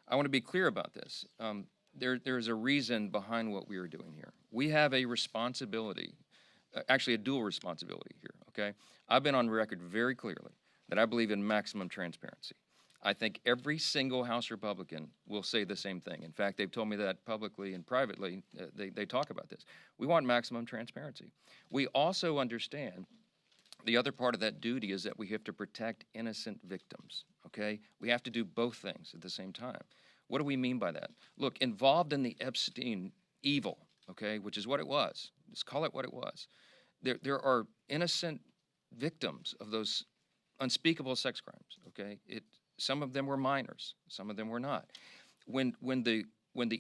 I want to be clear about this. There's a reason behind what we are doing here. We have a responsibility, actually a dual responsibility here, okay? I've been on record very clearly that I believe in maximum transparency. I think every single House Republican will say the same thing. In fact, they've told me that publicly and privately. They talk about this. We want maximum transparency. We also understand the other part of that duty is that we have to protect innocent victims, okay? We have to do both things at the same time. What do we mean by that? Look, involved in the Epstein evil, okay, which is what it was. Let's call it what it was. There are innocent victims of those unspeakable sex crimes, okay? Some of them were minors, some of them were not. When the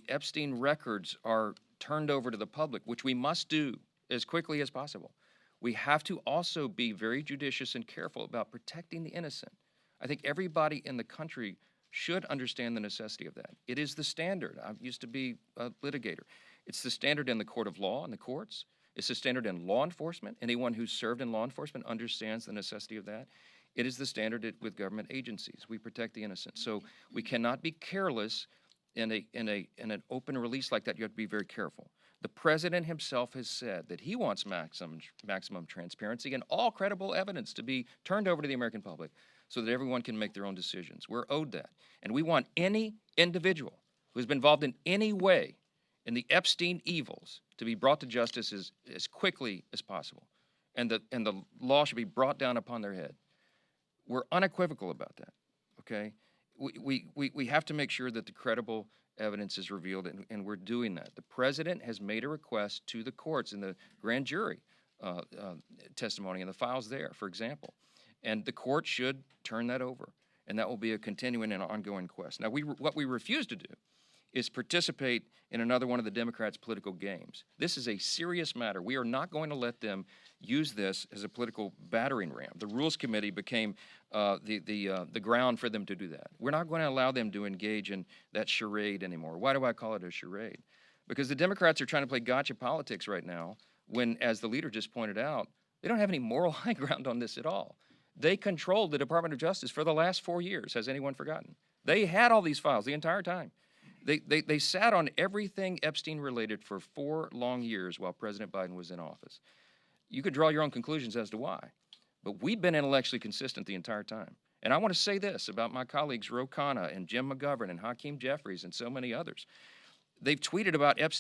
Epstein records are turned over to the public, which we must do as quickly as possible, we have to also be very judicious and careful about protecting the innocent. I think everybody in the country should understand the necessity of that. It is the standard. I used to be a litigator. It's the standard in the court of law and the courts. It's the standard in law enforcement. Anyone who's served in law enforcement understands the necessity of that. It is the standard with government agencies. We protect the innocent. So we cannot be careless in an open release like that. You have to be very careful. The president himself has said that he wants maximum transparency and all credible evidence to be turned over to the American public so that everyone can make their own decisions. We're owed that. And we want any individual who has been involved in any way in the Epstein evils to be brought to justice as quickly as possible. And the law should be brought down upon their head. We're unequivocal about that, okay? We have to make sure that the credible evidence is revealed, and we're doing that. The president has made a request to the courts in the grand jury testimony and the files there, for example. And the court should turn that over, and that will be a continuing and ongoing quest. Now, what we refuse to do is participate in another one of the Democrats' political games. This is a serious matter. We are not going to let them use this as a political battering ram. The Rules Committee became the ground for them to do that. We're not going to allow them to engage in that charade anymore. Why do I call it a charade? Because the Democrats are trying to play gotcha politics right now when, as the leader just pointed out, they don't have any moral high ground on this at all. They controlled the Department of Justice for the last 4 years. Has anyone forgotten? They had all these files the entire time. They sat on everything Epstein related for 4 long years while President Biden was in office. You could draw your own conclusions as to why, but we've been intellectually consistent the entire time. And I want to say this about my colleagues Ro Khanna and Jim McGovern and Hakeem Jeffries and so many others. They've tweeted about Epstein